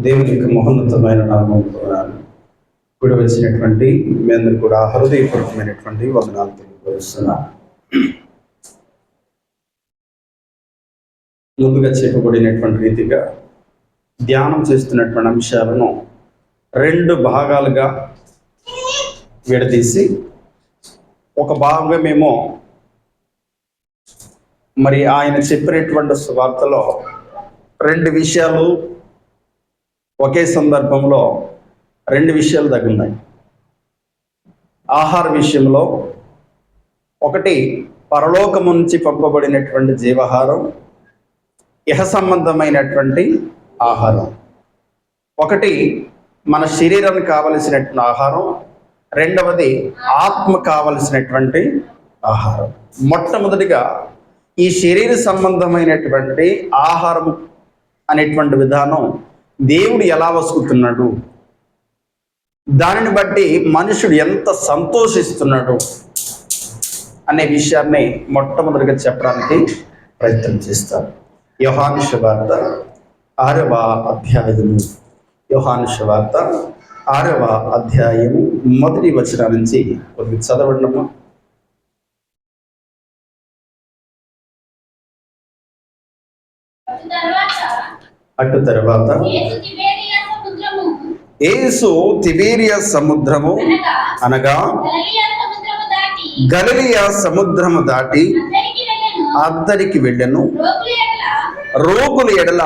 దేవుని యొక్క మహోన్నతమైన నామం కూడి వచ్చినటువంటి మీ అందరూ కూడా హృదయపూర్వకమైనటువంటి వందనాలు తెలియపరుస్తున్నాను. ముందుగా చెప్పబడినటువంటి రీతిగా ధ్యానం చేస్తున్నటువంటి అంశాలను 2 భాగాలుగా విడదీసి ఒక భాగమేమో మరి ఆయన చెప్పినటువంటి సువార్తలో 2 విషయాలు ఒకే సందర్భంలో 2 విషయాలు తగులున్నాయి. ఆహార విషయంలో ఒకటి పరలోకము నుంచి పంపబడినటువంటి జీవాహారం, ఇహ సంబంధమైనటువంటి ఆహారం. ఒకటి మన శరీరానికి కావలసినటువంటి ఆహారం, రెండవది ఆత్మ కావలసినటువంటి ఆహారం. మొట్టమొదటిగా ఈ శరీర సంబంధమైనటువంటి ఆహారం అనేటువంటి విధానం దేవుడు ఎలా వసుకుతున్నాడు, దానిని బట్టి మనుషుడు ఎంత సంతోషిస్తున్నాడు అనే విషయాన్ని మొట్టమొదటిగా చెప్పడానికి ప్రయత్నం చేస్తారు. యోహాను సువార్త 6వ అధ్యాయము, యోహాను సువార్త 6వ అధ్యాయము 1వ వచనం నుంచి కొద్దిగా చదవండమ్మా. అటు తర్వాత యేసు తిబేరియా సముద్రము అనగా గలిలయ సముద్రము దాటి అద్దరికి వెళ్ళెను. రోగుల ఎడల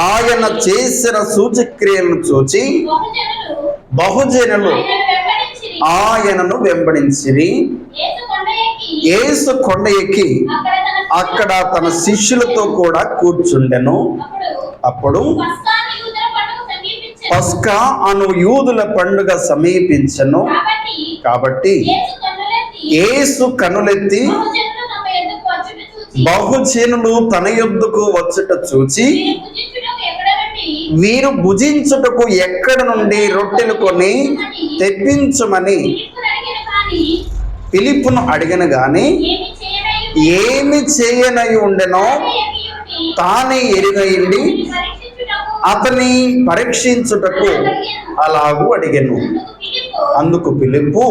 ఆయన చేసిన సూచక్రియలను చూచి బహుజనులు ఆయనను వెంబడించిరి. యేసు కొండ ఎక్కి అక్కడ తన శిష్యులతో కూడా కూర్చుండెను. అప్పుడు పస్కా అను యూదుల పండుగ సమీపించెను. కాబట్టి యేసు కనులెత్తి బహుజనులు తన యొద్దకు వచ్చుట చూచి, వీరు భుజించుటకు ఎక్కడ నుండి రొట్టెలు కొని తెప్పించమని ఫిలిప్పును అడిగిన గాని ఏమి చేయనై ఉండెనో తానే ఎరుగయిండి అతని పరీక్షించుటకు అలాగూ అడిగెను. అందుకు ఫిలిప్పు,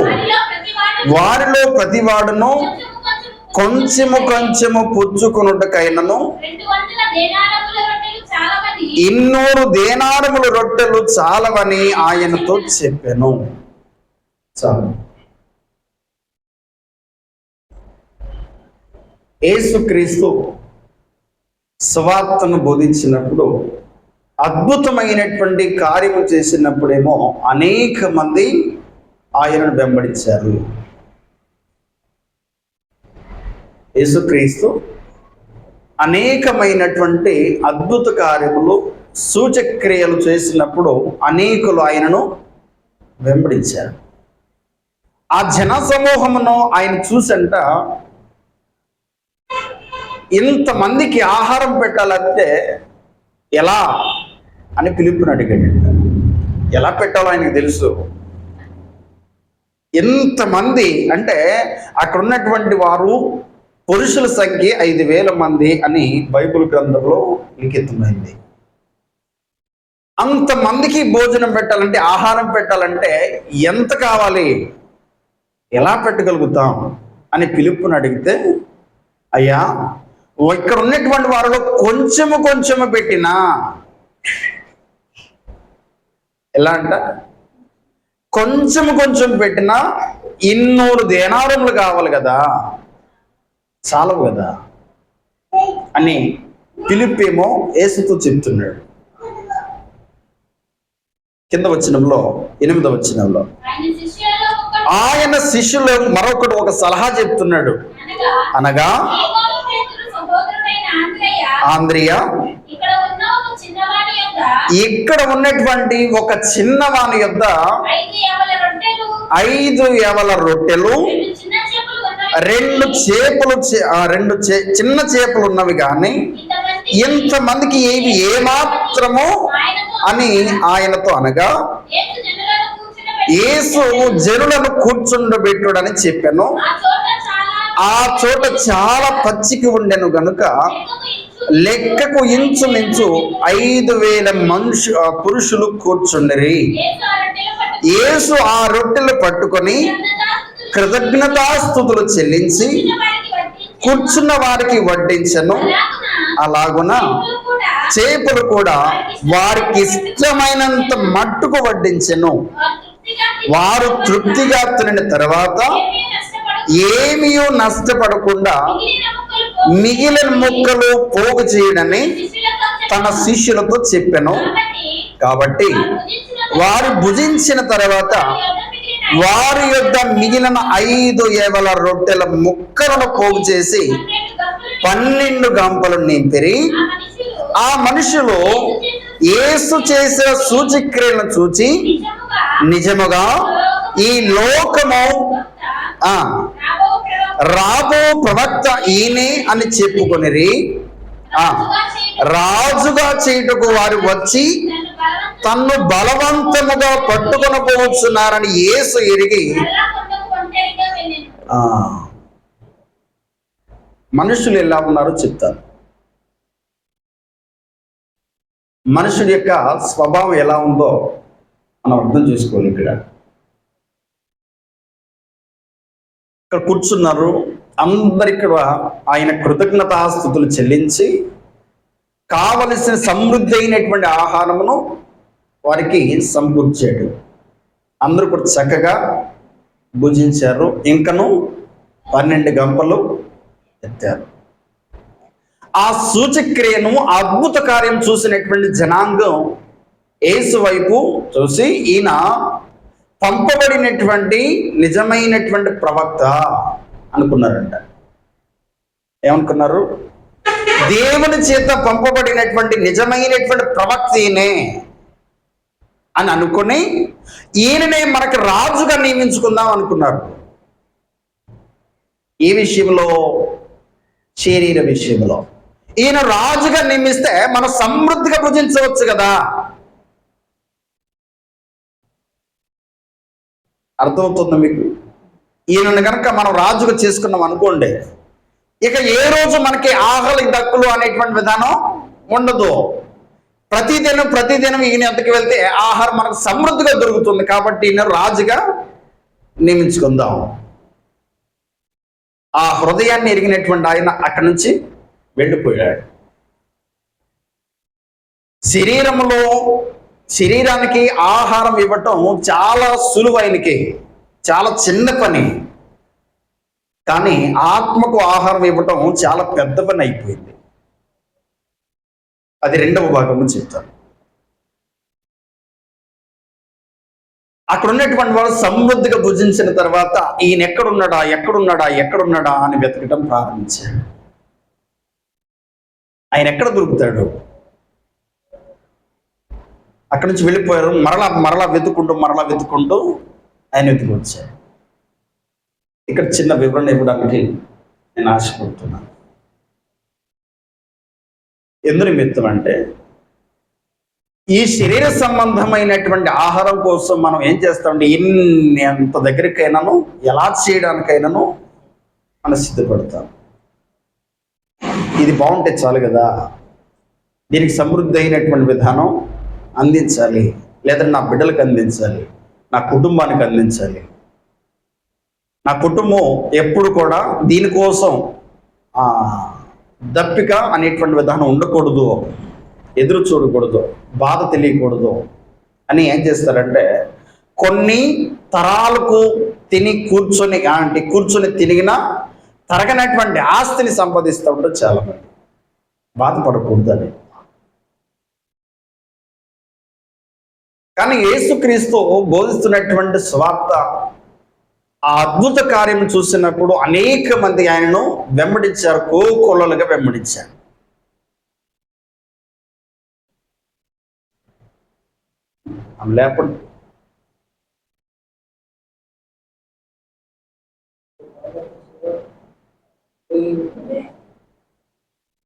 వారిలో ప్రతివాడును కొంచెము కొంచెము పుచ్చుకొనుటకైనను 200 దేనారముల రొట్టెలు చాలవని ఆయనతో చెప్పెను. చాలు. యేసుక్రీస్తు సువార్తను బోధించినప్పుడు, అద్భుతమైనటువంటి కార్యము చేసినప్పుడేమో అనేక మంది ఆయనను వెంబడించారు. యేసుక్రీస్తు అనేకమైనటువంటి అద్భుత కార్యములు, సూచక్రియలు చేసినప్పుడు అనేకులు ఆయనను వెంబడించారు. ఆ జన సమూహమును ఆయన చూసంట, ఇంతమందికి ఆహారం పెట్టాలంటే ఎలా అని ఫిలిప్పుని అడిగాడంట. ఎలా పెట్టాలో ఆయనకు తెలుసు. ఎంతమంది అంటే అక్కడ ఉన్నటువంటి వారు పురుషుల సంఖ్య 5,000 మంది అని బైబిల్ గ్రంథంలో లిఖితమైంది. అంతమందికి భోజనం పెట్టాలంటే, ఆహారం పెట్టాలంటే ఎంత కావాలి, ఎలా పెట్టగలుగుతాం అని ఫిలిప్పుని అడిగితే, అయ్యా ఇక్కడ ఉన్నటువంటి వారిలో కొంచెము కొంచెము పెట్టినా, ఎలా అంట, కొంచెము కొంచెం పెట్టినా 200 దేనారములు కావాలి కదా, చాలవు కదా అని ఫిలిప్పు ఏమో యేసుతో చెప్తున్నాడు. కింద వచనంలో 8వ వచనంలో ఆయన శిష్యులు మరొకడు ఒక సలహా చెప్తున్నాడు. అనగా ఆంద్రియా, ఇక్కడ ఉన్నటువంటి ఒక చిన్నవాని యొద్ద 5 యవల రొట్టెలు, 2 చిన్న చేపలు ఉన్నవి కానీ ఇంతమందికి ఏమాత్రము అని ఆయనతో అనగా, యేసు జనులను కూర్చుండబెట్టుడని చెప్పాను. ఆ చోట చాలా పచ్చిక ఉండెను గనుక లెక్కకు ఇంచుమించు 5,000 పురుషులు కూర్చుండిరి. యేసు ఆ రొట్టెలు పట్టుకొని కృతజ్ఞతాస్తుతులు చెల్లించి కూర్చున్న వారికి వడ్డించెను. అలాగున చేపలు కూడా వారికి ఇష్టమైనంత మట్టుకు వడ్డించెను. వారు తృప్తిగా తినిన తర్వాత ఏమీ నష్టపడకుండా మిగిలిన ముక్కలు పోగు చేయడని తన శిష్యులతో చెప్పెను. కాబట్టి వారు భుజించిన తర్వాత వారి యొద్ద మిగిలిన 5 ఏవల రొట్టెల ముక్కలను పోగు చేసి 12 గంపలు నింపిరి. ఆ మనుషులు యేసు చేసిన సూచక్రియలను చూచి నిజముగా ఈ లోకము రాబో ప్రవక్త ఈయనే అని చెప్పుకొనిరి. రాజుగా చేయుటకు వారు వచ్చి తన్ను బలవంతముగా పట్టుకొని పోవచ్చున్నారని యేసు ఎరిగి మనుషులు ఎలా ఉన్నారో చెప్తారు. మనుషుడి యొక్క స్వభావం ఎలా ఉందో మనం అర్థం చేసుకోవాలి. ఇక్కడ కూర్చున్నారు అందరు. ఇక్కడ ఆయన కృతజ్ఞతాస్తుతులు చెల్లించి కావలసిన సమృద్ధి అయినటువంటి ఆహారమును వారికి సమకూర్చాడు. అందరూ కూడా చక్కగా భుజించారు. ఇంకను 12 గంపలు ఎత్తారు. ఆ సూచక్రియను అద్భుత కార్యం చూసినటువంటి జనాంగం యేసు వైపు చూసి ఈయన పంపబడినటువంటి నిజమైనటువంటి ప్రవక్త అనుకున్నారంట. ఏమనుకున్నారు? దేవుని చేత పంపబడినటువంటి నిజమైనటువంటి ప్రవక్త ఈయనే అని అనుకుని ఈయననే మనకు రాజుగా నియమించుకుందాం అనుకున్నారు. ఈ విషయంలో, శరీర విషయంలో ఈయన రాజుగా నియమిస్తే మనం సమృద్ధిగా భుజించవచ్చు కదా. అర్థమవుతుంది మీకు? ఈయనను కనుక మనం రాజుగా చేసుకున్నాం అనుకోండి, ఇక ఏ రోజు మనకి ఆకలి దక్కులు అనేటువంటి విధానం ఉండదు. ప్రతిదినం ఈయన ఎంతకి వెళ్తే ఆహారం మనకు సమృద్ధిగా దొరుకుతుంది. కాబట్టి ఈయన రాజుగా నియమించుకుందాం. ఆ హృదయాన్ని ఎరిగినటువంటి ఆయన అక్కడి నుంచి వెళ్ళిపోయాడు. శరీరానికి ఆహారం ఇవ్వటం చాలా సులువైనకి, చాలా చిన్న పని. కానీ ఆత్మకు ఆహారం ఇవ్వటం చాలా పెద్ద పని అయిపోయింది. అది 2వ భాగము చెప్తాను. అక్కడ ఉన్నటువంటి వాడు సమృద్ధిగా భుజించిన తర్వాత ఈయన ఎక్కడున్నాడా అని వెతకటం ప్రారంభించాడు. ఆయన ఎక్కడ దొరుకుతాడు? అక్కడి నుంచి వెళ్ళిపోయారు. మరలా వెతుక్కుంటూ ఆయన వెతుకొచ్చాడు. ఇక్కడ చిన్న వివరణ ఇవ్వడానికి నేను ఆశపడుతున్నాను. ఎందు నిమిత్తం అంటే, ఈ శరీర సంబంధమైనటువంటి ఆహారం కోసం మనం ఏం చేస్తామంటే ఎంత దగ్గరికైనాను, ఎలా చేయడానికైనాను మనం సిద్ధపడతాం. ఇది బాగుంటే చాలు కదా, దీనికి సమృద్ధి అయినటువంటి విధానం అందించాలి, లేదా నా బిడ్డలకు అందించాలి, నా కుటుంబానికి అందించాలి. నా కుటుంబం ఎప్పుడు కూడా దీనికోసం దప్పిక అనేటువంటి విధానం ఉండకూడదు, ఎదురు చూడకూడదు, బాధ తెలియకూడదు అని ఏం చేస్తారంటే, కొన్ని తరాలకు కూర్చొని తినిగినా తరగనటువంటి ఆస్తిని సంపాదిస్తూ ఉంటారు చాలామంది. బాధపడకూడదని. కానీ యేసుక్రీస్తు బోధిస్తున్నటువంటి స్వార్థ, ఆ అద్భుత కార్యం చూసినప్పుడు అనేక మంది ఆయనను వెంబడించారు, కోకొల్లలుగా వెంబడించారు. లేకపోతే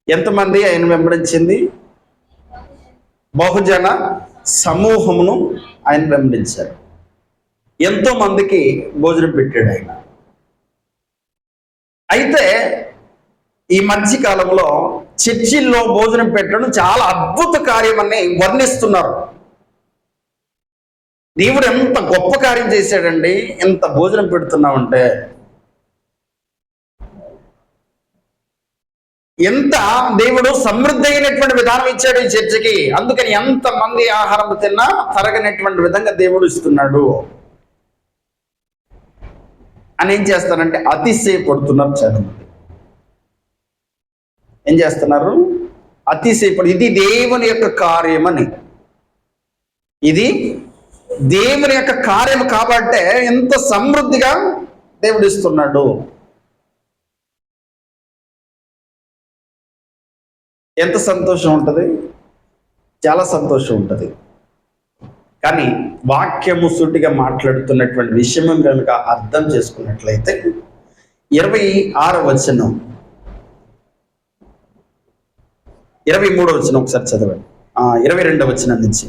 ఎంతమంది ఆయన వెంబడించింది? బహుజన సమూహమును ఆయన వెంబడించారు. ఎంతో మందికి భోజనం పెట్టాడు ఆయన. అయితే ఈ మధ్య కాలంలో చర్చిల్లో భోజనం పెట్టడం చాలా అద్భుత కార్యమని వర్ణిస్తున్నారు. దేవుడు ఎంత గొప్ప కార్యం చేశాడండి, ఎంత భోజనం పెడుతున్నామంటే, ఎంత దేవుడు సమృద్ధి అయినటువంటి విధానం ఇచ్చాడు ఈ చర్చికి. అందుకని ఎంతమంది ఆహారం తిన్నా తరగనటువంటి విధంగా దేవుడు ఇస్తున్నాడు అని ఏం చేస్తారంటే అతిశయపడుతున్నారు చాలా మంది. ఏం చేస్తున్నారు? అతిశయపడు. ఇది దేవుని యొక్క కార్యమని, ఇది దేవుని యొక్క కార్యం కాబట్టే ఎంత సమృద్ధిగా దేవుడు ఇస్తున్నాడు. ఎంత సంతోషం ఉంటుంది, చాలా సంతోషం ఉంటుంది. కానీ వాక్యము సూటిగా మాట్లాడుతున్నటువంటి విషయం కనుక అర్థం చేసుకున్నట్లయితే 26వ వచనం, 23వ వచనం ఒకసారి చదవండి. 22వ వచనం నుంచి,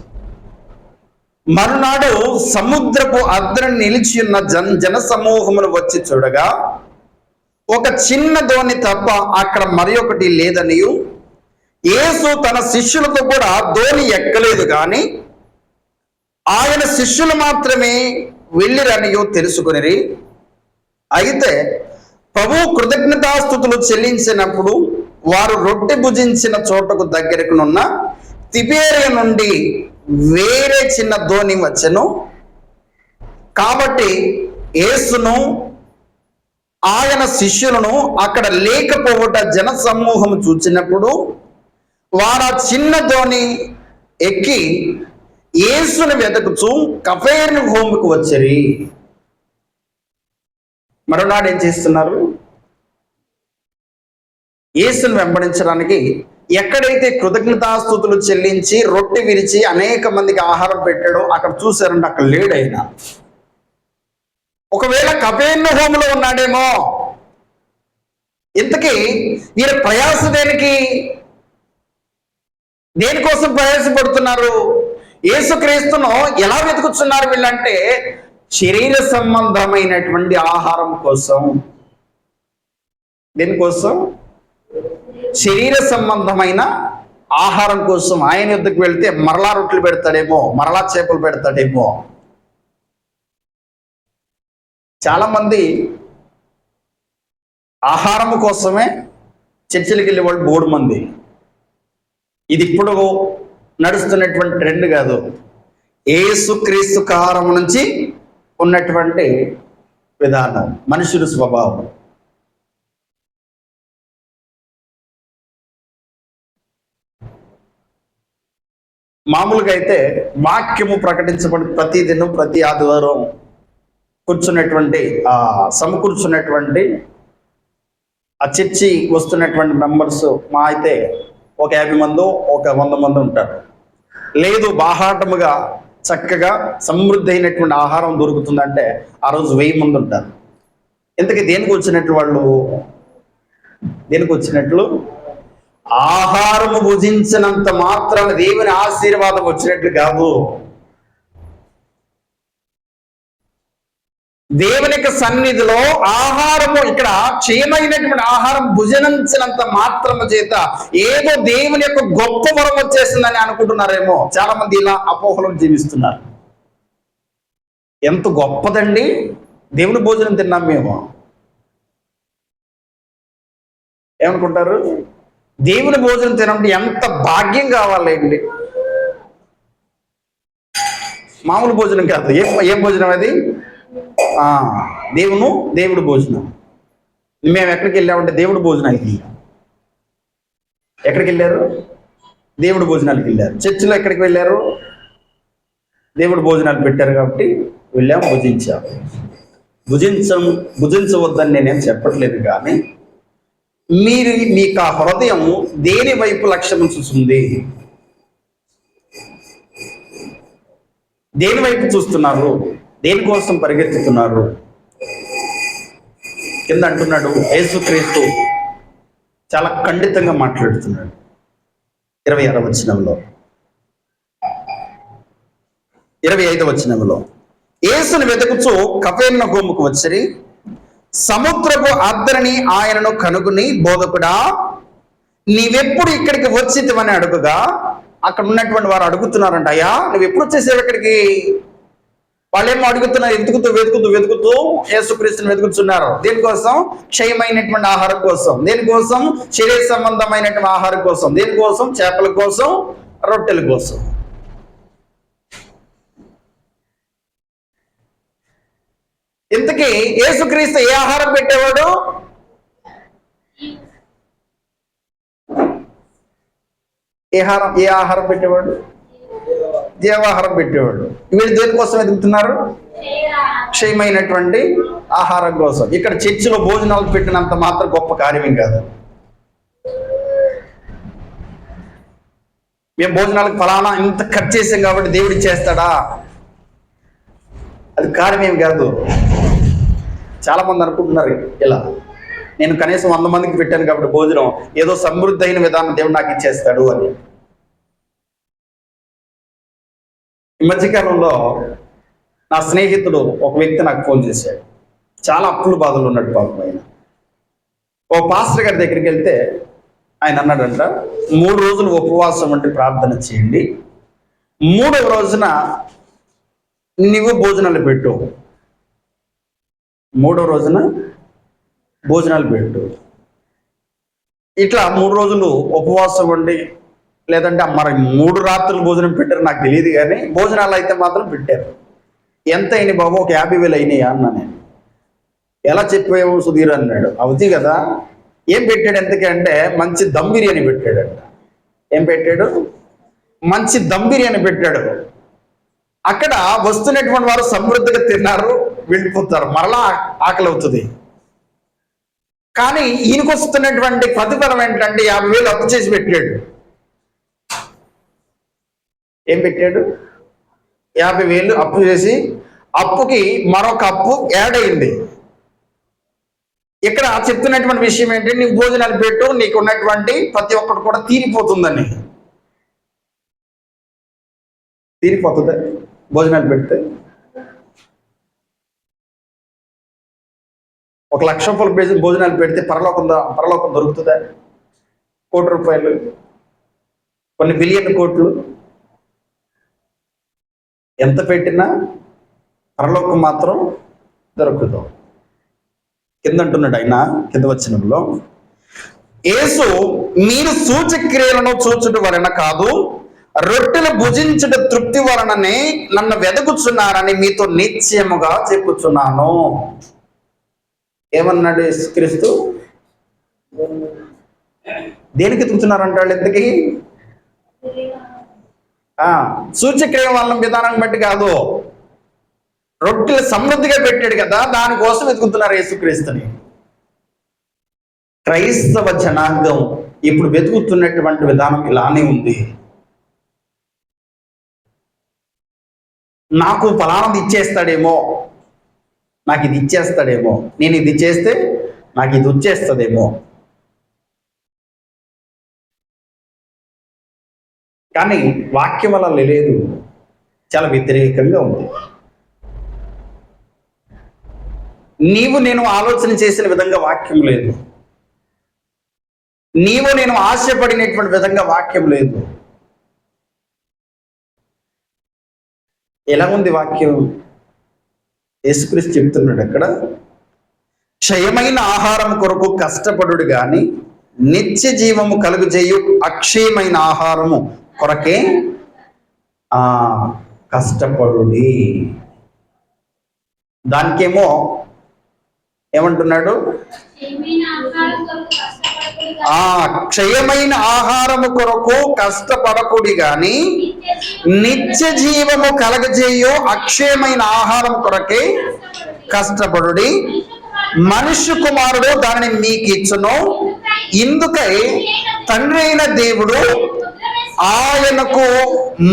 మరునాడు సముద్రపు అద్దర నిలిచి ఉన్న జన సమూహములు వచ్చి చూడగా ఒక చిన్న దోణి తప్ప అక్కడ మరి ఒకటి లేదనియు, యేసు తన శిష్యులతో కూడా దోణి ఎక్కలేదు కానీ ఆయన శిష్యులు మాత్రమే వెళ్ళిరనియో తెలుసుకొనిరి. అయితే ప్రభు కృతజ్ఞతాస్తుతులు చెల్లించినప్పుడు వారు రొట్టె భుజించిన చోటకు దగ్గరకునున్న తిబేరియా నుండి వేరే చిన్న దోణి వచ్చెను. కాబట్టి యేసును ఆయన శిష్యులను అక్కడ లేకపోవట జన సమూహం చూచినప్పుడు వారు ఆ చిన్న దోణి ఎక్కి యేసుని వెతుకుచూ కపెర్నహూముకు వచ్చిరి. మరునాడు ఏం చేస్తున్నారు? యేసుని వెంబడించడానికి ఎక్కడైతే కృతజ్ఞతాస్తుతులు చెల్లించి రొట్టె విరిచి అనేక మందికి ఆహారం పెట్టాడో అక్కడ చూశారంటే అక్కడ లేడైనా. ఒకవేళ కపెర్నహూములో ఉన్నాడేమో. ఇంతకీ వీరి ప్రయాస దేనికోసం ప్రయాసపడుతున్నారు? యేసుక్రీస్తును ఎలా వెతుకుతున్నారు వీళ్ళంటే శరీర సంబంధమైనటువంటి ఆహారం కోసం. దేనికోసం? శరీర సంబంధమైన ఆహారం కోసం. ఆయన యుద్ధకు వెళ్తే మరలా రొట్టెలు పెడతాడేమో, మరలా చేపలు పెడతాడేమో. చాలా మంది ఆహారం కోసమే చర్చిలకు వెళ్ళే వాళ్ళు బోడు మంది. ఇది ఇప్పుడు నడుస్తున్నటువంటి ట్రెండ్ కాదు, యేసుక్రీస్తు కారం నుంచి ఉన్నటువంటి విధానం, మనుషుల స్వభావం. మామూలుగా అయితే వాక్యము ప్రకటించబడి ప్రతి దినం ప్రతి ఆదివారం కూర్చున్నటువంటి సమకూర్చున్నటువంటి ఆ చర్చి వస్తున్నటువంటి మెంబర్స్ మా అయితే ఒక 50 మందో ఒక 100 మంది ఉంటారు. లేదు బాహాటముగా చక్కగా సమృద్ధి అయినటువంటి ఆహారం దొరుకుతుందంటే ఆ రోజు 1000 మంది ఉంటారు. ఇంతకీ దేనికి వచ్చినట్లు వాళ్ళు? దేనికి వచ్చినట్లు? ఆహారము భుజించినంత మాత్రాన దేవుని ఆశీర్వాదం వచ్చినట్లు కాదు. దేవుని యొక్క సన్నిధిలో ఆహారము, ఇక్కడ క్షేమైనటువంటి ఆహారం భుజనించినంత మాత్రము చేత ఏదో దేవుని యొక్క గొప్ప వరం వచ్చేసిందని అనుకుంటున్నారేమో. చాలా మంది ఇలా అపోహలను జీవిస్తున్నారు. ఎంత గొప్పదండి దేవుని భోజనం తిన్నాం మేము. ఏమనుకుంటారు? దేవుని భోజనం తినండి ఎంత భాగ్యం కావాలండి. మామూలు భోజనం కాదు. ఏం భోజనం అది? దేవుడు భోజనం. మేము ఎక్కడికి వెళ్ళామంటే దేవుడు భోజనానికి వెళ్ళాం. ఎక్కడికి వెళ్ళారు? దేవుడు భోజనాలకు వెళ్ళారు. చర్చిలో ఎక్కడికి వెళ్ళారు? దేవుడు భోజనాలు పెట్టారు కాబట్టి వెళ్ళాం, భుజించాం. భుజించవద్దని నేనేం చెప్పట్లేదు, కానీ మీకు ఆ హృదయం దేని వైపు లక్ష్యం చూస్తుంది? దేని వైపు చూస్తున్నారు? దేనికోసం పరిగెత్తుతున్నారు? కింద అంటున్నాడు యేసుక్రీస్తు చాలా ఖండితంగా మాట్లాడుతున్నాడు 26వ వచనంలో. 25వ వచనంలో, యేసుని వెతుకుచూ కపెర్నహూముకు వచ్చిరి. సముద్రపు అద్దరిని ఆయనను కనుగొని, బోధకుడా, నీవెప్పుడు ఇక్కడికి వచ్చితివని అడుగుగా, అక్కడ ఉన్నటువంటి వారు అడుగుతున్నారంట, అయ్యా నువ్వు ఎప్పుడు వచ్చేసావు ఇక్కడికి? వాళ్ళేమో అడుగుతున్నారు, వెతుకుతూ యేసుక్రీస్తుని వెతుకుతున్నారు. దేనికోసం? క్షయమైనటువంటి ఆహారం కోసం. దేనికోసం? శరీర సంబంధమైనటువంటి ఆహారం కోసం. దేనికోసం? చేపల కోసం, రొట్టెల కోసం. ఇంతకీ యేసుక్రీస్తు ఏ ఆహారం పెట్టేవాడు? ఏ ఆహారం పెట్టేవాడు? జీవాహారం పెట్టేవాడు. వీళ్ళు దేనికోసం ఎదుగుతున్నారు? క్షయమైనటువంటి ఆహారం కోసం. ఇక్కడ చర్చిలో భోజనాలు పెట్టినంత మాత్రం గొప్ప కార్యమేం కాదు. మేము భోజనాలకు ఫలానా ఇంత ఖర్చు చేసాం కాబట్టి దేవుడు ఇచ్చేస్తాడా? అది కార్యమేం కాదు. చాలా మంది అనుకుంటున్నారు ఇలా, నేను కనీసం 100 మందికి పెట్టాను కాబట్టి భోజనం ఏదో సమృద్ధి అయిన విధానం దేవుడు నాకు ఇచ్చేస్తాడు అని. ఈ మధ్యకాలంలో నా స్నేహితుడు ఒక వ్యక్తి నాకు ఫోన్ చేశాడు. చాలా అప్పులు బాధలు ఉన్నట్టు పాపం ఆయన. ఓ పాస్టర్ గారి దగ్గరికి వెళ్తే ఆయన అన్నాడంట, 3 రోజులు ఉపవాసం అంటే ప్రార్థన చేయండి, 3వ రోజున నువ్వు భోజనాలు పెట్టు. 3వ రోజున భోజనాలు పెట్టు. ఇట్లా 3 రోజులు ఉపవాసం ఉండి, లేదంటే మరి 3 రాత్రులు భోజనం పెట్టారు నాకు తెలియదు, కానీ భోజనాలు అయితే మాత్రం పెట్టారు. ఎంత అయినాయి బాబు? ఒక 50,000 అయినాయా అన్నా నేను. ఎలా చెప్పావు సుధీర్ అన్నాడు. అవుతుంది కదా. ఏం పెట్టాడు ఎంతకంటే మంచి దమ్ బిర్యానీ పెట్టాడంట. ఏం పెట్టాడు? మంచి దమ్ బిర్యానీ పెట్టాడు. అక్కడ వస్తున్నటువంటి వారు సమృద్ధిగా తిన్నారు, వెళ్ళిపోతారు, మరలా ఆకలి అవుతుంది. కానీ ఈయనకు వస్తున్నటువంటి ప్రతిఫలం ఏంటంటే 50,000 అప్పు చేసి పెట్టాడు. ఏం పెట్టాడు? 50,000 అప్పు చేసి, అప్పుకి మరొక అప్పు యాడ్ అయింది. ఇక్కడ చెప్తున్నటువంటి విషయం ఏంటంటే, నీకు భోజనాలు పెట్టు, నీకు ఉన్నటువంటి ప్రతి ఒక్కటి కూడా తీరిపోతుందని. తీరిపోతుంది భోజనాలు పెడితే. 1,00,000 రూపాయలు భోజనాలు పెడితే పరలోకం దొరుకుతుందా? 1 కోటి రూపాయలు, కొన్ని బిలియన్ కోట్లు ఎంత పెట్టినా పరలోకం మాత్రం దొరకదు. కింద అంటున్నాడు ఆయన, కింద వచనంలో, యేసు మీరు సూచక్రియలను చూచుట వలన కాదు, రొట్టెలు భుజించుట తృప్తి వలననే నన్ను వెదకుచున్నారని మీతో నిశ్చయముగా చెప్పుచున్నాను. ఏమన్నాడు యేసుక్రీస్తు? దేనికి ఎదుగుతున్నారంట వాళ్ళు? ఎందుకు? సూచక్రియ వలన విధానం బట్టి కాదు, రొట్టెలు సమృద్ధిగా పెట్టాడు కదా, దానికోసం వెతుకుతున్నారు యేసుక్రీస్తుని. క్రైస్తవ జనాంగం ఇప్పుడు వెతుకుతున్నటువంటి విధానం ఇలానే ఉంది. నాకు ఫలానాది ఇచ్చేస్తాడేమో, నాకు ఇది ఇచ్చేస్తాడేమో, నేను ఇది చేస్తే నాకు ఇది వచ్చేస్తుందేమో. కానీ వాక్యం అలా లేదు, చాలా వ్యతిరేకంగా ఉంది. నీవు నేను ఆలోచన చేసిన విధంగా వాక్యం లేదు, నీవు నేను ఆశపడినటువంటి విధంగా వాక్యం లేదు. ఎలా ఉంది వాక్యం? యేసుక్రీస్తు చెప్తున్నాడు అక్కడ, క్షయమైన ఆహారం కొరకు కష్టపడుడు గాని నిత్య జీవము కలుగజేయు అక్షయమైన ఆహారము కొరకే కష్టపడుడి. దానికేమో ఏమంటున్నాడు? క్షయమైన ఆహారము కొరకు కష్టపడకుడి గాని నిత్య జీవము కలగజేయు అక్షయమైన ఆహారం కొరకే కష్టపడుడి. మనుష్య కుమారుడు దానిని మీకు ఇచ్చును, ఇందుకై తండ్రి అయిన దేవుడు ఆయనకు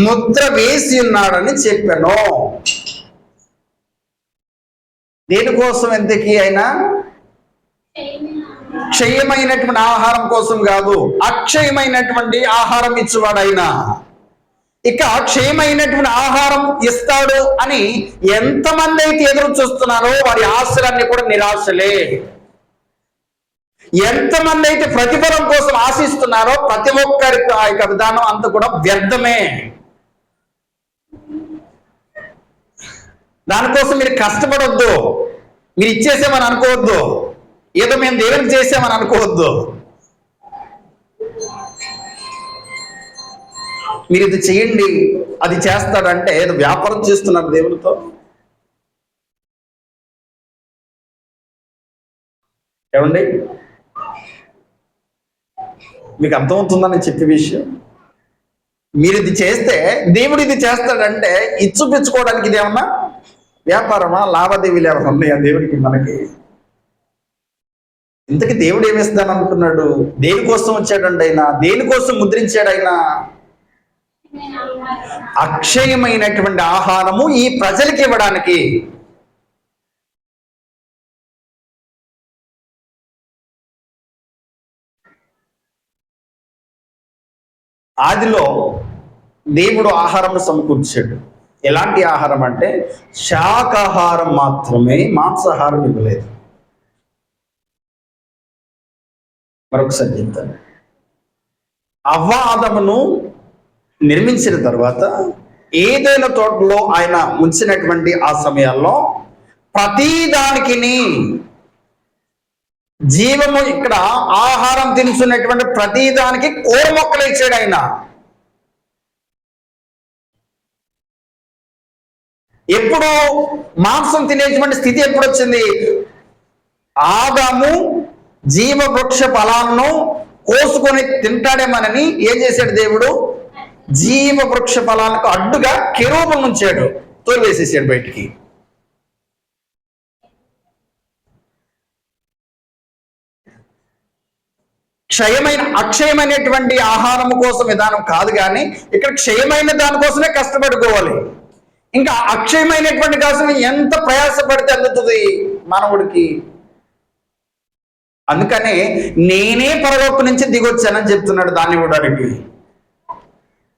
ముద్ర వేసి ఉన్నాడని చెప్పాను. దేనికోసం? ఎందుకు? అయినా క్షయమైనటువంటి ఆహారం కోసం కాదు, అక్షయమైనటువంటి ఆహారం ఇచ్చేవాడు ఆయన. ఇక క్షయమైనటువంటి ఆహారం ఇస్తాడు అని ఎంతమంది అయితే ఎదురు చూస్తున్నారో వారి ఆశలన్నీ కూడా నిరాశలే. ఎంతమంది అయితే ప్రతిఫలం కోసం ఆశిస్తున్నారో ప్రతి ఒక్కరికి ఆ యొక్క విధానం అంతా కూడా వ్యర్థమే. దానికోసం మీరు కష్టపడొద్దు, మీరు ఇచ్చేసామని అనుకోవద్దు, ఏదో మేము దేవునికి చేసామని అనుకోవద్దు. మీరు ఇది చేయండి అది చేస్తాడంటే ఏదో వ్యాపారం చేస్తున్నారు దేవునితో. ఏమండి, మీకు అర్థమవుతుందని చెప్పే విషయం. మీరు ఇది చేస్తే దేవుడు ఇది చేస్తాడంటే ఇచ్చుపించుకోవడానికి ఇది ఏమన్నా వ్యాపారమా, లావాదేవీలు ఏమైనా ఉన్నాయా దేవుడికి మనకి? ఇంతకీ దేవుడు ఏమిస్తాను అనుకున్నాడు? దేనికోసం వచ్చాడండి ఆయన? దేనికోసం ముద్రించాడు ఆయన? అక్షయమైనటువంటి ఆహారము ఈ ప్రజలకి ఇవ్వడానికి. ఆదిలో దేవుడు ఆహారం సమకూర్చాడు. ఎలాంటి ఆహారం అంటే శాకాహారం మాత్రమే, మాంసాహారం ఇవ్వలేదు. మరొకసారి చెప్తాను. అవ్వ ఆదమును నిర్మించిన తర్వాత ఏదైనా తోటలో ఆయన ఉంచినటువంటి ఆ సమయాల్లో ప్రతిదానికి జీవము, ఇక్కడ ఆహారం తినుచున్నటువంటి ప్రతిదానికి కూర మొక్కలు ఇచ్చాడు ఆయన. ఎప్పుడు మాంసం తినేటువంటి స్థితి ఎప్పుడు వచ్చింది? ఆదాము జీవవృక్ష ఫలాలను కోసుకొని తింటాడేమనని ఏం చేశాడు దేవుడు? జీవవృక్ష ఫలాలకు అడ్డుగా కెరూబులను ఉంచాడు, తోలివేసేసాడు బయటికి. అక్షయమైనటువంటి ఆహారం కోసం విధానం కాదు, కానీ ఇక్కడ క్షయమైన దానికోసమే కష్టపడుకోవాలి. ఇంకా అక్షయమైనటువంటి కోసం ఎంత ప్రయాసపడితే అందుతుంది మానవుడికి. అందుకనే నేనే పరలోకం నుంచి దిగొచ్చానని చెప్తున్నాడు దాన్ని ఇవ్వడానికి.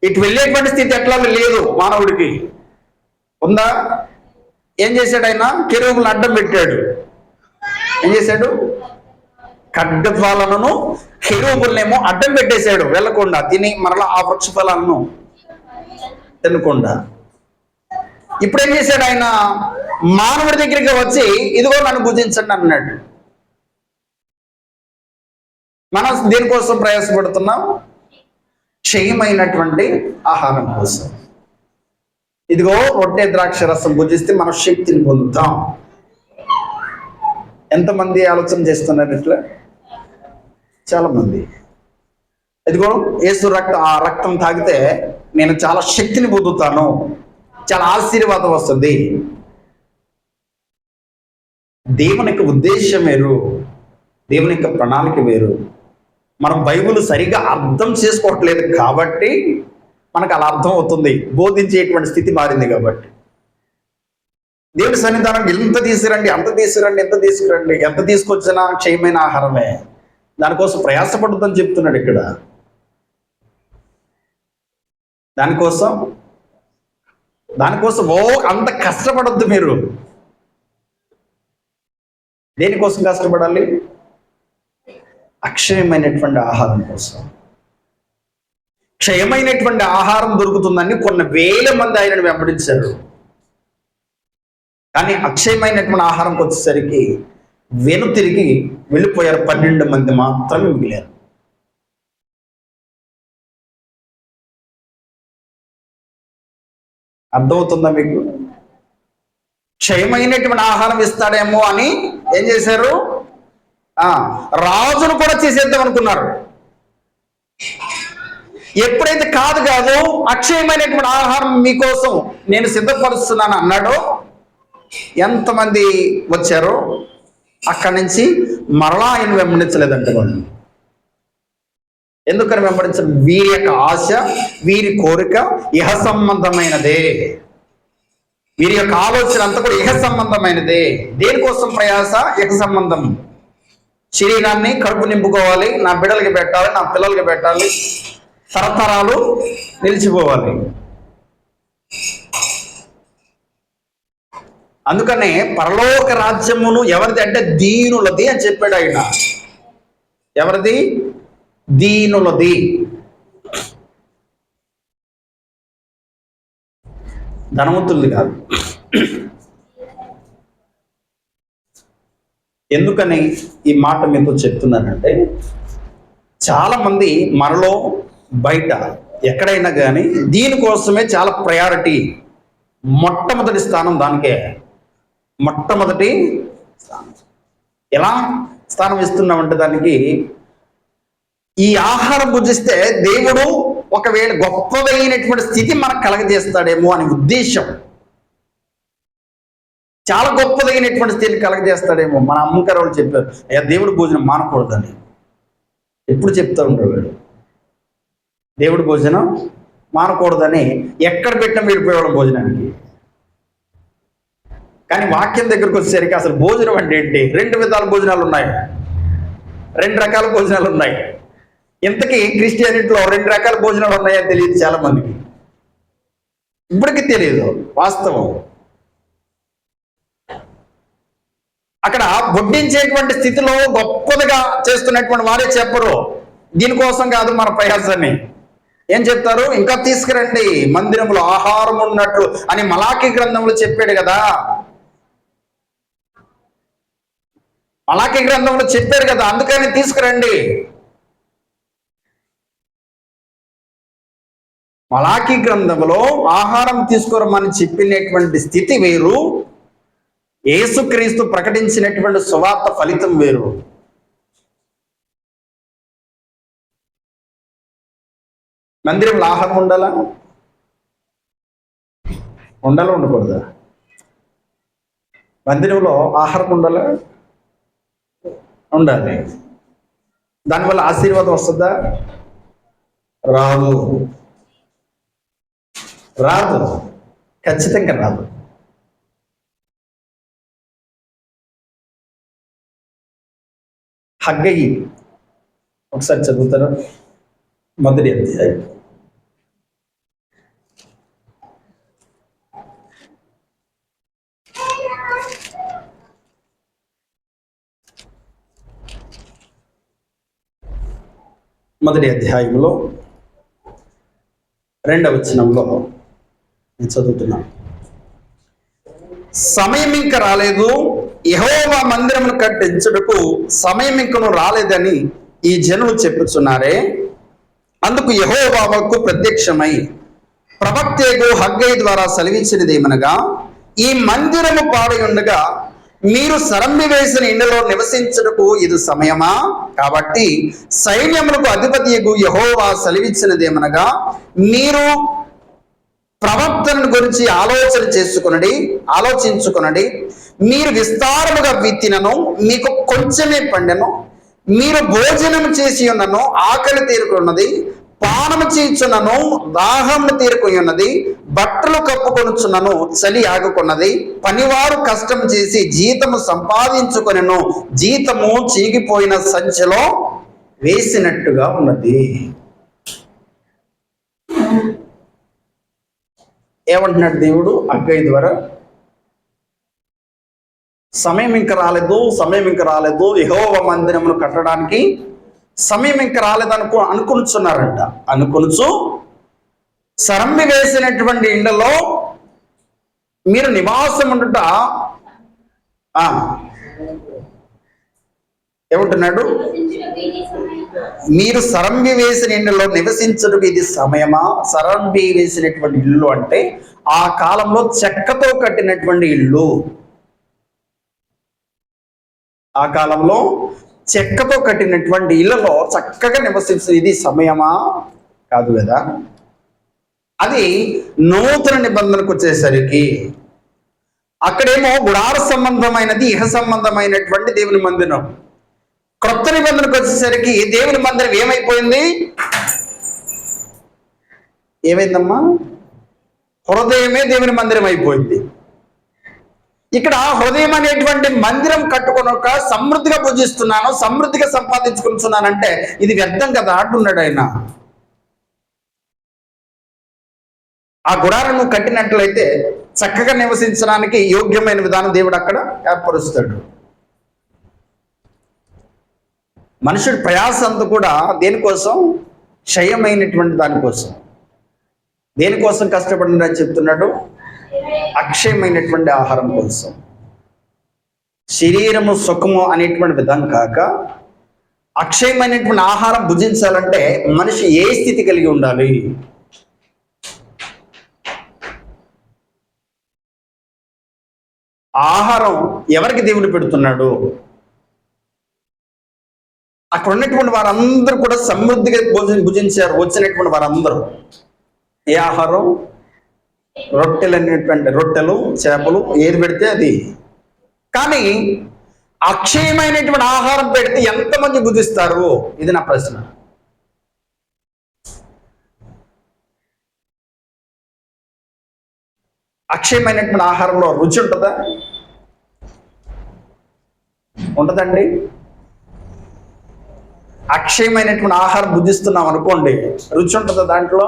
ఇటు వెళ్ళేటువంటి స్థితి ఎట్లా లేదు మానవుడికి. ఉందా? ఏం చేశాడు ఆయన? కెరూబులను అడ్డం పెట్టాడు. ఏం చేశాడు? ఖడ్గజ్వాలను కెరూబులనేమో అడ్డం పెట్టేశాడు, వెళ్ళకుండా తిని మరలా ఆ వృక్ష ఫలాలను తినకుండా. ఇప్పుడు ఏం చేశాడు ఆయన? మానవుడి దగ్గరికి వచ్చి ఇదిగో నన్ను భుజించండి అన్నాడు. మనం దేనికోసం ప్రయాసపడుతున్నాం? క్షయమైనటువంటి ఆహారం కోసం. ఇదిగో రొట్టె ద్రాక్ష రసం భుజిస్తే మనం శక్తిని పొందుతాం. ఎంతమంది ఆలోచన చేస్తున్నారు ఇట్లా? చాలా మంది. ఇదిగో యేసు ఆ రక్తం తాగితే నేను చాలా శక్తిని పొందుతాను, చాలా ఆశీర్వాదం వస్తుంది. దేవుని యొక్క ఉద్దేశం వేరు, దేవుని యొక్క ప్రణాళిక వేరు. మనం బైబిల్ సరిగా అర్థం చేసుకోవట్లేదు కాబట్టి మనకు అలా అర్థం అవుతుంది. బోధించేటువంటి స్థితి మారింది కాబట్టి. దేవుడి సన్నిధానం ఎంత తీసుకురండి, అంత తీసుకురండి, ఎంత తీసుకురండి, ఎంత తీసుకొచ్చినా క్షయమైన ఆహారమే. దానికోసం ప్రయాసపడుతుందని చెప్తున్నాడు ఇక్కడ. దానికోసం అంత కష్టపడద్దు మీరు. దేనికోసం కష్టపడాలి? అక్షయమైనటువంటి ఆహారం కోసం. క్షయమైనటువంటి ఆహారం దొరుకుతుందని కొన్ని వేల మంది ఆయనను వెంబడించారు, కానీ అక్షయమైనటువంటి ఆహారంకి వచ్చేసరికి తిరిగి వెళ్ళిపోయారు. 12 మంది మాత్రమే మిగిలారు. అర్థమవుతుందా మీకు? క్షయమైనటువంటి ఆహారం ఇస్తాడేమో అని ఏం చేశారు? రాజును కూడా చేసేద్దాం అనుకున్నారు. ఎప్పుడైతే కాదు అక్షయమైనటువంటి ఆహారం మీకోసం నేను సిద్ధపరుస్తున్నాను అన్నాడో, ఎంతమంది వచ్చారో అక్కడి నుంచి మరలా ఆయన వెంబడించలేదంట వాళ్ళు. ఎందుకని వెంబడించరు? వీరి యొక్క ఆశ, వీరి కోరిక ఇహ సంబంధమైనదే. వీరి యొక్క ఆలోచన అంతా కూడా ఇహ సంబంధమైనదే. దేనికోసం ప్రయాస? ఇహ సంబంధం. శరీరాన్ని కడుపు నింపుకోవాలి, నా బిడ్డలకి పెట్టాలి, నా పిల్లలకి పెట్టాలి, తరతరాలు నిలిచిపోవాలి. అందుకనే పరలోక రాజ్యమును ఎవరిది అంటే దీనులది అని చెప్పాడు ఆయన. ఎవరిది? దీనులది. ధనవంతులది కాదు. ఎందుకని ఈ మాట మీతో చెప్తున్నానంటే, చాలామంది మనలో బయట ఎక్కడైనా కానీ దీనికోసమే చాలా ప్రయారిటీ, మొట్టమొదటి స్థానం దానికే. మొట్టమొదటి స్థానం ఎలా స్థానం ఇస్తున్నామంటే దానికి, ఈ ఆహారం భుజిస్తే దేవుడు ఒకవేళ గొప్పదైనటువంటి స్థితి మనకు కలగజేస్తాడేమో అని ఉద్దేశం. చాలా గొప్పదైనటువంటి స్థితిని కలగజేస్తాడేమో. మన అమ్మగారు వాళ్ళు చెప్పారు, అయ్యా దేవుడు భోజనం మానకూడదని. ఎప్పుడు చెప్తూ ఉంటాడు వీడు, దేవుడు భోజనం మానకూడదని. ఎక్కడ పెట్టినా వెళ్ళిపోయేవాడు భోజనానికి. కానీ వాక్యం దగ్గరకు వచ్చేసరికి అసలు భోజనం అంటే ఏంటి? 2 విధాల భోజనాలు ఉన్నాయి, 2 రకాల భోజనాలు ఉన్నాయి. ఇంతకీ క్రిస్టియానిటీలో 2 రకాల భోజనాలు ఉన్నాయని తెలియదు చాలా మందికి. ఇప్పటికీ తెలియదు వాస్తవం. అక్కడ వడ్డించేటువంటి స్థితిలో గొప్పదిగా చేస్తున్నటువంటి వారే చెప్పరు, దీనికోసం కాదు మన ప్రయాసాన్ని. ఏం చెప్తారు? ఇంకా తీసుకురండి, మందిరంలో ఆహారం ఉన్నట్లు అని మలాకి గ్రంథంలో చెప్పాడు కదా. మలాకి గ్రంథంలో చెప్పారు కదా, అందుకని తీసుకురండి. మలాకి గ్రంథంలో ఆహారం తీసుకురమని చెప్పినటువంటి స్థితి వేరు, యేసుక్రీస్తు ప్రకటించినటువంటి సువార్త ఫలితం వేరు. మందిరంలో ఆహారం ఉండాలా? ఉండాలా ఉండకూడదా? మందిరంలో ఆహారం ఉండాలా? ఉండాలి. దానివల్ల ఆశీర్వాదం వస్తుందా? రాదు, రాదు, ఖచ్చితంగా రాదు. హగ్గయి ఒకసారి చదువుతారు, మొదటి అధ్యాయం. మొదటి అధ్యాయంలో 2వ వచనంలో నేను చదువుతున్నాను. సమయం ఇంకా రాలేదు, యెహోవా మందిరమును కట్టించుటకు సమయం ఇంకను రాలేదని ఈ జనులు చెప్పుచున్నారే. అందుకు యెహోవాకు ప్రత్యక్షమై ప్రవక్తయగు హగ్గయి ద్వారా సెలవిచ్చినదేమనగా, ఈ మందిరము పాడై ఉండగా మీరు సరంబి వేసిన ఇండ్లలో నివసించుటకు ఇది సమయమా? కాబట్టి సైన్యములకు అధిపతియగు యెహోవా సెలవిచ్చినదేమనగా, మీరు ప్రవర్తన గురించి ఆలోచించుకొనండి. మీరు విస్తారముగా విత్తినను మీకు కొంచెమే పండెను. మీరు భోజనం చేసి ఉన్నను ఆకలి తీరుకున్నది, పానము చేయుచున్నను దాహము తీరుకుని ఉన్నది, బట్టలు కప్పుకొనుచున్నను చలి ఆగుకున్నది. పనివారు కష్టం చేసి జీతము సంపాదించుకొనెను, జీతము చీగిపోయిన సంచిలో వేసినట్టుగా ఉన్నది. ఏమంటున్నాడు దేవుడు హగ్గయి ద్వారా? సమయం ఇంకా రాలేదు, యెహోవా మందిరమును కట్టడానికి సమయం ఇంకా రాలేదు అనుకొనుచున్నారంట. అనుకొనుచు సరంబి వేసినటువంటి ఇండ్లలో మీరు నివాసం ఉండుట. ఏమంటున్నాడు? మీరు సరంబి వేసిన ఇండ్లలో నివసించడం ఇది సమయమా? సరంబి వేసినటువంటి ఇల్లు అంటే ఆ కాలంలో చెక్కతో కట్టినటువంటి ఇల్లు. ఆ కాలంలో చెక్కతో కట్టినటువంటి ఇళ్లలో చక్కగా నివసించు ఇది సమయమా? కాదు కదా. అది నూతన నిబంధనకు వచ్చేసరికి అక్కడేమో గుడార సంబంధమైనది, ఇహ సంబంధమైనటువంటి దేవుని మందిరం. క్రొత్త నిబంధనకు వచ్చేసరికి దేవుని మందిరం ఏమైందమ్మా? హృదయమే దేవుని మందిరం అయిపోయింది. ఇక్కడ హృదయం అనేటువంటి మందిరం కట్టుకొనక సమృద్ధిగా పూజిస్తున్నాను, సమృద్ధిగా సంపాదించుకుంటున్నానంటే ఇది వ్యర్థం కదా అంటున్నాడు ఆయన. ఆ గుడారం నువ్వు కట్టినట్లయితే చక్కగా నివసించడానికి యోగ్యమైన విధానం దేవుడు అక్కడ ఏర్పరుస్తాడు. మనుషుడి ప్రయాస అంతా కూడా దేనికోసం? క్షయమైనటువంటి దానికోసం. దేనికోసం కష్టపడినని చెప్తున్నాడు? అక్షయమైనటువంటి ఆహారం కోసం. శరీరము సుఖము అనేటువంటి విధం కాక అక్షయమైనటువంటి ఆహారం భుజించాలంటే మనిషి ఏ స్థితి కలిగి ఉండాలి? ఆహారం ఎవరికి దేవుడు పెడుతున్నాడు? అక్కడ ఉన్నటువంటి వారందరూ కూడా సమృద్ధిగా భుజించారు. వచ్చినటువంటి వారందరూ ఏ ఆహారం? రొట్టెలు అనేటువంటి రొట్టెలు, చేపలు, ఏది పెడితే అది. కానీ అక్షయమైనటువంటి ఆహారం పెడితే ఎంతమంది భుజిస్తారు? ఇది నా ప్రశ్న. అక్షయమైనటువంటి ఆహారంలో రుచి ఉంటుందా? ఉంటుందండి. అక్షయమైనటువంటి ఆహారం భుజిస్తున్నాం అనుకోండి, రుచి ఉంటుందా దాంట్లో?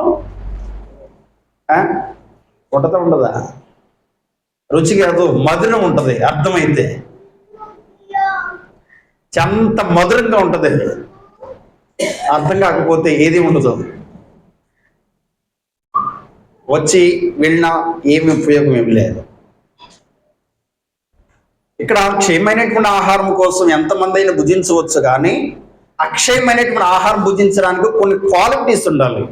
ఉంటుందా? ఉండదా? రుచి కాదు, మధురం ఉంటుంది. అర్థమైతే ఎంత మధురంగా ఉంటుంది. అర్థం కాకపోతే ఏది ఉండదు. వచ్చి వెళ్ళినా ఏమి ఉపయోగం ఏమి లేదు. ఇక్కడ క్షయమైనటువంటి ఆహారం కోసం ఎంతమంది అయినా భుజించవచ్చు, కానీ అక్షయమైనటువంటి ఆహారం భుజించడానికి కొన్ని క్వాలిటీస్ ఉండాలి.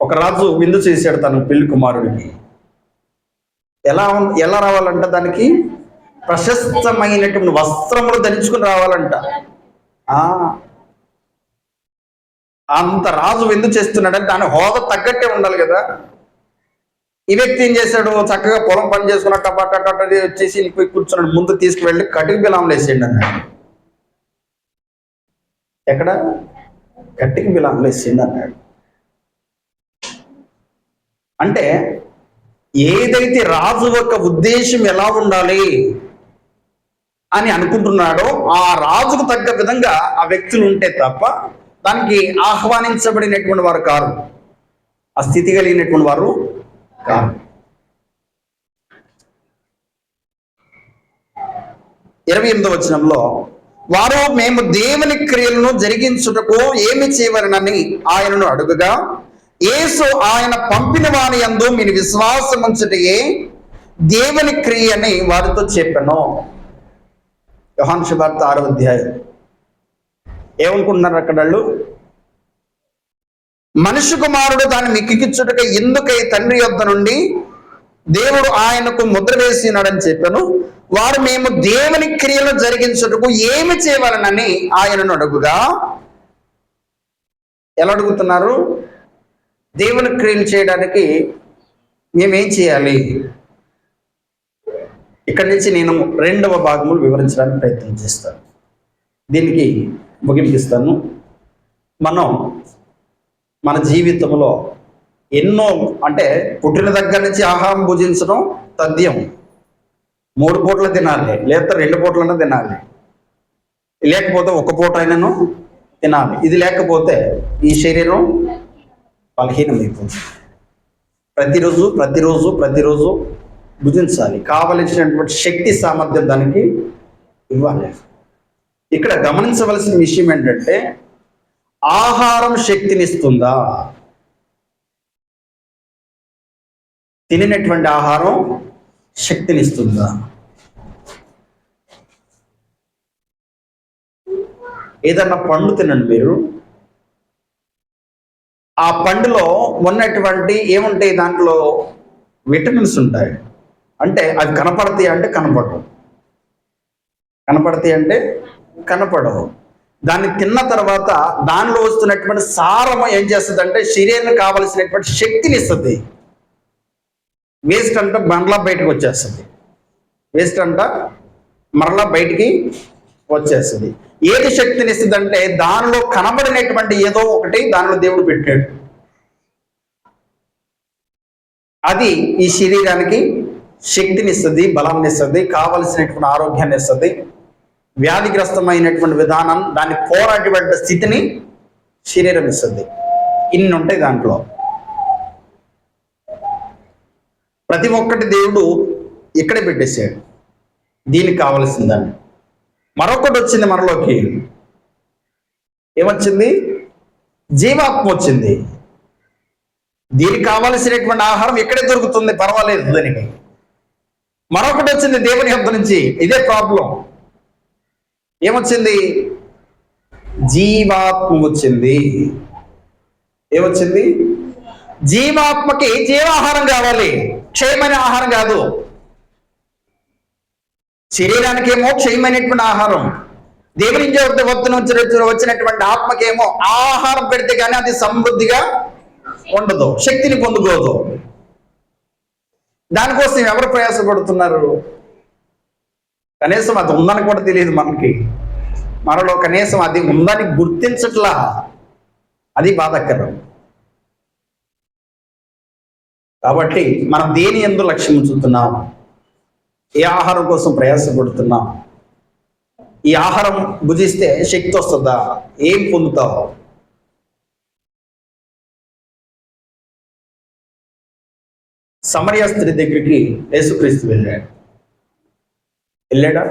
ఒక రాజు విందు చేశాడు తన పెళ్లి కుమారుడికి. ఎలా రావాలంట? దానికి ప్రశస్తమైనటువంటి వస్త్రములు ధరించుకుని రావాలంట. అంత రాజు విందు చేస్తున్నాడంటే దాని హోదా తగ్గట్టే ఉండాలి కదా. ఈ వ్యక్తి ఏం చేశాడు? చక్కగా పొలం పని చేసుకున్న టపాటా వచ్చేసి కూర్చున్నాడు. ముందు తీసుకువెళ్ళి కటిక బిలాంలు వేసేయండి అన్నాడు. ఎక్కడ? కటిక బిలాంలు వేసేయండి అన్నాడు. అంటే ఏదైతే రాజు యొక్క ఉద్దేశం ఎలా ఉండాలి అని అనుకుంటున్నాడో ఆ రాజుకు తగ్గ విధంగా ఆ వ్యక్తులు ఉంటే తప్ప దానికి ఆహ్వానించబడినటువంటి వారు కారు, ఆ స్థితి కలిగినటువంటి వారు కారు. 28వ వచనంలో, వారు మేము దేవుని క్రియలను జరిగించుటకు ఏమి చేయవలనని ఆయనను అడుగుగా, యేసు ఆయన పంపిన వాని యందు మీరు విశ్వాసం ఉంచుటయే దేవుని క్రియ అని వారితో చెప్పాను. యోహాను సువార్త 6వ అధ్యాయం. ఏమనుకుంటున్నారు అక్కడ వాళ్ళు? మనుష్య కుమారుడు దాన్ని మిక్కిచ్చుటక ఎందుకై తండ్రి యొద్ద నుండి దేవుడు ఆయనకు ముద్ర వేసినాడని చెప్పాను. వారు మేము దేవుని క్రియలు జరిగించుటకు ఏమి చేయవలనని ఆయనను అడుగుగా, ఎలా అడుగుతున్నారు? దేవుని క్రియలు చేయడానికి మేమేం చేయాలి? ఇక్కడి నుంచి నేను 2వ భాగములు వివరించడానికి ప్రయత్నం చేస్తాను. దీనికి ముగింపిస్తాను. మనం మన జీవితంలో ఎన్నో, అంటే పుట్టిన దగ్గర నుంచి ఆహారం భుజించడం తథ్యం. 3 పూటలు తినాలి, లేదా 2 పూటలైనా తినాలి, లేకపోతే 1 పూట అయినను తినాలి. ఇది లేకపోతే ఈ శరీరం బలహీనమైపోతుంది. ప్రతిరోజు ప్రతిరోజు ప్రతిరోజు భుజించాలి. కావలసినటువంటి శక్తి సామర్థ్యం దానికి ఇవ్వాలి. ఇక్కడ గమనించవలసిన విషయం ఏంటంటే, ఆహారం శక్తినిస్తుందా? తినినటువంటి ఆహారం శక్తినిస్తుందా? ఏదన్నా పండు తినండి మీరు, ఆ పండులో ఉన్నటువంటి ఏముంటాయి? దాంట్లో విటమిన్స్ ఉంటాయి. అంటే అవి కనపడతాయి అంటే కనపడవు, కనపడతాయి అంటే కనపడవు. దాన్ని తిన్న తర్వాత దానిలో వస్తున్నటువంటి సారం ఏం చేస్తుంది అంటే శరీరానికి కావలసినటువంటి శక్తిని ఇస్తుంది. వేస్ట్ అంట మరలా బయటకు వచ్చేస్తుంది. వేస్ట్ అంట మరలా బయటికి వచ్చేస్తుంది. ఏది శక్తిని ఇస్తుంది అంటే దానిలో కనబడినటువంటి ఏదో ఒకటి దానిలో దేవుడు పెట్టాడు. అది ఈ శరీరానికి శక్తిని ఇస్తుంది, బలాన్ని ఇస్తుంది, కావలసినటువంటి ఆరోగ్యాన్ని ఇస్తుంది. వ్యాధిగ్రస్తమైనటువంటి విధానం, దాన్ని పోరాటపడ్డ స్థితిని శరీరం ఇస్తుంది. ఇన్ని ఉంటాయి దాంట్లో. ప్రతి ఒక్కటి దేవుడు ఇక్కడే పెట్టేశాడు, దీనికి కావలసిందని. మరొకటి వచ్చింది మనలోకి, ఏమొచ్చింది? జీవాత్మ వచ్చింది. దీనికి కావలసినటువంటి ఆహారం ఇక్కడే దొరుకుతుంది, పర్వాలేదు దానికి. మరొకటి వచ్చింది దేవుని యొద్ద నుంచి, ఇదే ప్రాబ్లం. ఏమొచ్చింది? జీవాత్మ వచ్చింది. ఏమొచ్చింది? జీవాత్మకి జీవాహారం కావాలి, క్షయమైన ఆహారం కాదు. శరీరానికి ఏమో క్షయమైనటువంటి ఆహారం, దేవుని వద్ద నుంచి వచ్చినటువంటి ఆత్మకేమో ఆహారం పెడితే కానీ అది సమృద్ధిగా ఉండదు, శక్తిని పొందుకోదు. దానికోసం ఎవరు ప్రయాసపడుతున్నారు? కనీసం అది ఉందని కూడా తెలియదు మనలో కనీసం అది ఉందని గుర్తించట్లా. అది బాధాకరం. కాబట్టి మనం దేని యందు లక్ష్యం ఉంచుతున్నాం? ఏ ఆహారం కోసం ప్రయాసపడుతున్నాం? ఈ ఆహారం భుజిస్తే శక్తి వస్తుందా? ఏం పొందుతావు? సమరయ స్త్రీ దగ్గరికి యేసుక్రీస్తు వెళ్ళాడా?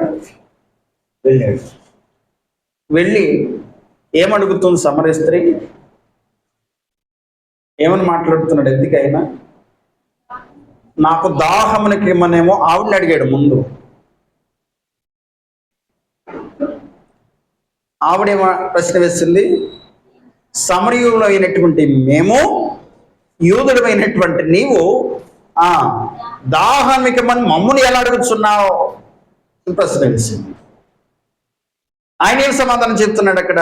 వెళ్ళాడు. వెళ్ళి ఏమడుగుతుంది సమరయ స్త్రీ? ఏమని మాట్లాడుతున్నాడు? ఎందుకైనా నాకు దాహమునికి ఇమ్మనేమో ఆవిడని అడిగాడు ముందు. ఆవిడేమో ప్రశ్న వేసింది, సమరయులు అయినటువంటి మేము, యూదుడమైనటువంటి నీవు దాహానికి మమ్మల్ని ఎలా అడుగుతున్నావు? ప్రశ్న వేసింది. ఆయన ఏం సమాధానం చెప్తున్నాడు అక్కడ?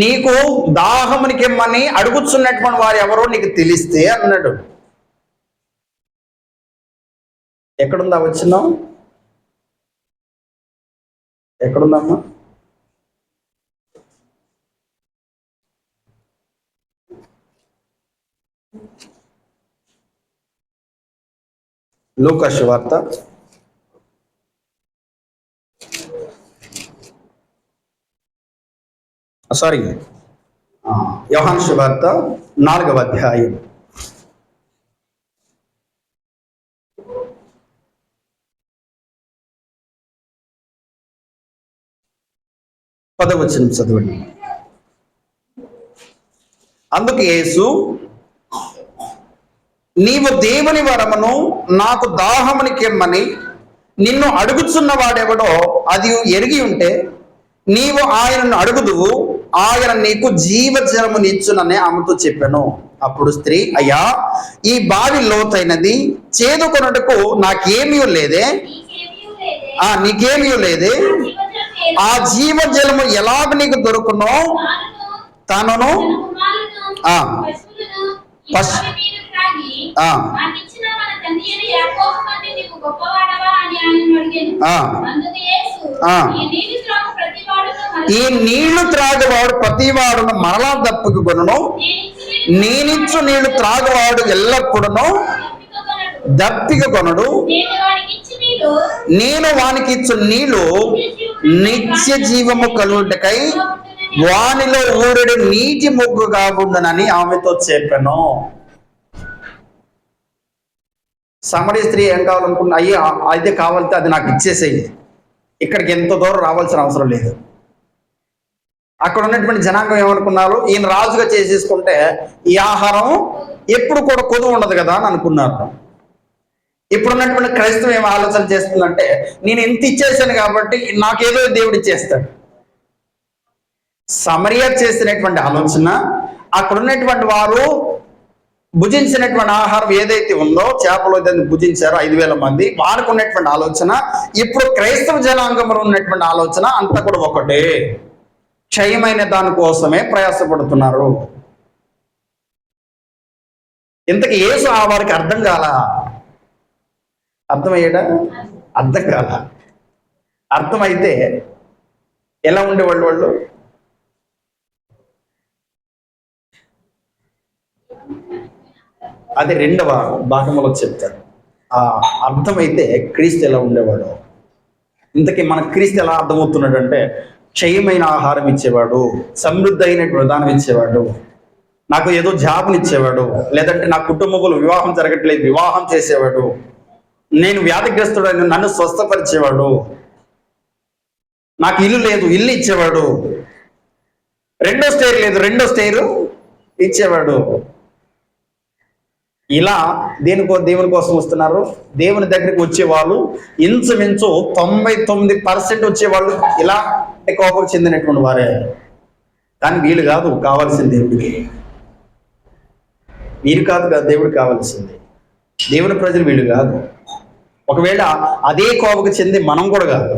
నీకు దాహమునికి ఇమ్మని అడుగుతున్నటువంటి వారు ఎవరో నీకు తెలిస్తే అన్నాడు. ఎక్కడుందా వచ్చినాం? ఎక్కడుందమ్మా? లూకా సువార్త యోహాను సువార్త 4వ అధ్యాయం 10వ వచనం చదవండి. అందుకు యేసు, నీవు దేవుని వరమును నాకు దాహమునికిమ్మని నిన్ను అడుగుచున్న వాడెవడో అది ఎరిగి ఉంటే నీవు ఆయనను అడుగుదువు, ఆయన నీకు జీవజలమునిచ్చునని ఆమెతో చెప్పాను. అప్పుడు స్త్రీ, అయ్యా ఈ బావి లోతైనది, చేదుకొనుటకు నాకేమీ లేదే, నీకేమీ లేదే, ఆ జీవజలము ఎలాగ నీకు దొరుకునో తనను ఈ నీళ్లు త్రాగువాడు ప్రతివాడును మరలా దప్పిక కొనును, నేనిచ్చు నీళ్లు త్రాగువాడు ఎల్లప్పుడూ దప్పిక కొనడు, నేను వానికి ఇచ్చు నీళ్లు నిత్య జీవము కలుగుటకై వానిలో ఊరడి నీటి మొగ్గు కాకుండానని ఆమెతో చెప్పాను. సమరయ స్త్రీ ఏం కావాలనుకున్నా, అయ్యా అయితే కావాలంటే అది నాకు ఇచ్చేసేయి, ఇక్కడికి ఎంతో దూరం రావాల్సిన అవసరం లేదు. అక్కడ ఉన్నటువంటి జనాంగం ఏమనుకున్నారు? ఈయన రాజుగా చేసేసుకుంటే ఈ ఆహారం ఎప్పుడు కూడా కొదువు ఉండదు కదా అని అనుకున్నారు. ఇప్పుడున్నటువంటి క్రైస్తవం ఏం ఆలోచన చేస్తుందంటే, నేను ఎంత ఇచ్చేసాను కాబట్టి నాకేదో దేవుడు ఇచ్చేస్తాడు. సమరయ చేసినటువంటి ఆలోచన, అక్కడ ఉన్నటువంటి వారు భుజించినటువంటి ఆహారం ఏదైతే ఉందో, చేపలు ఏదైతే భుజించారో 5,000 మంది, వారికి ఉన్నటువంటి ఆలోచన, ఇప్పుడు క్రైస్తవ జనాంగంలో ఉన్నటువంటి ఆలోచన అంతా కూడా ఒకటే, క్షయమైన దానికోసమే ప్రయాసపడుతున్నారు. ఇంతకీ యేసు ఆ వారికి అర్థం కాల? అర్థమయ్యాడా? అర్థం కాల. అర్థమైతే ఎలా ఉండేవాళ్ళు వాళ్ళు? అది 2వ భాగంలో చెప్తారు. ఆ అర్థమైతే క్రీస్తు ఎలా ఉండేవాడు. ఇంతకీ మన క్రీస్తు ఎలా అర్థమవుతున్నాడు అంటే, క్షయమైన ఆహారం ఇచ్చేవాడు, సమృద్ధి అయినటువంటి విధానం ఇచ్చేవాడు. నాకు ఏదో జాబ్ని ఇచ్చేవాడు, లేదంటే నా కుటుంబంలో వివాహం జరగట్లేదు వివాహం చేసేవాడు, నేను వ్యాధిగ్రస్తుడని నన్ను స్వస్థపరిచేవాడు, నాకు ఇల్లు లేదు ఇల్లు ఇచ్చేవాడు, రెండో స్టేర్ లేదు రెండో స్టేరు ఇచ్చేవాడు. ఇలా దేవుని కోసం వస్తున్నారు. దేవుని దగ్గరికి వచ్చేవాళ్ళు ఇంచుమించు 99% వచ్చేవాళ్ళు ఇలా కోపం చెందినటువంటి వారే. కానీ వీళ్ళు కాదు కావాల్సింది దేవుడికి, వీరు కాదు కదా దేవుడికి కావాల్సింది. దేవుని ప్రజలు వీళ్ళు కాదు. ఒకవేళ అదే కోపకు చెంది మనం కూడా కాదు,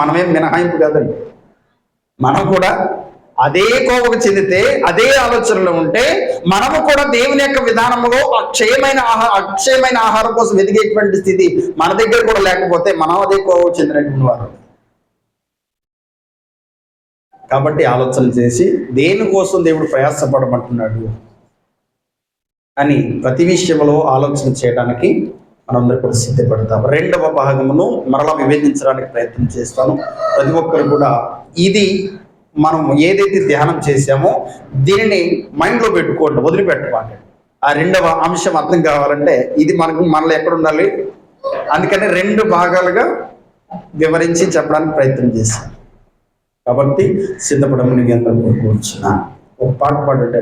మనమేం మినహాయింపు కాదండి. మనం కూడా అదే కోపకు చెందితే, అదే ఆలోచనలో ఉంటే మనము కూడా దేవుని యొక్క విధానంలో అక్షయమైన ఆహారం కోసం వెతికేటువంటి స్థితి మన దగ్గర కూడా లేకపోతే మనం అదే కోపకు చెందినటువంటి వారు. కాబట్టి ఆలోచన చేసి దేనికోసం దేవుడు ప్రయాసపడమంటున్నాడు అని ప్రతి విషయంలో ఆలోచన చేయడానికి మనందరూ కూడా సిద్ధపడతాం. రెండవ భాగమును మరలా వివేచించడానికి ప్రయత్నం చేస్తాను. ప్రతి ఒక్కరు కూడా ఇది మనం ఏదైతే ధ్యానం చేశామో దీనిని మైండ్లో పెట్టుకోండి, వదిలిపెట్టమండి. ఆ రెండవ అంశం అర్థం కావాలంటే ఇది మనలో ఎక్కడ ఉండాలి, అందుకని 2 భాగాలుగా వివరించి చెప్పడానికి ప్రయత్నం చేశాను. కాబట్టి సిద్ధపడమని అందరూ కోరుకుంటున్నా. ఒక పాట పాడంటే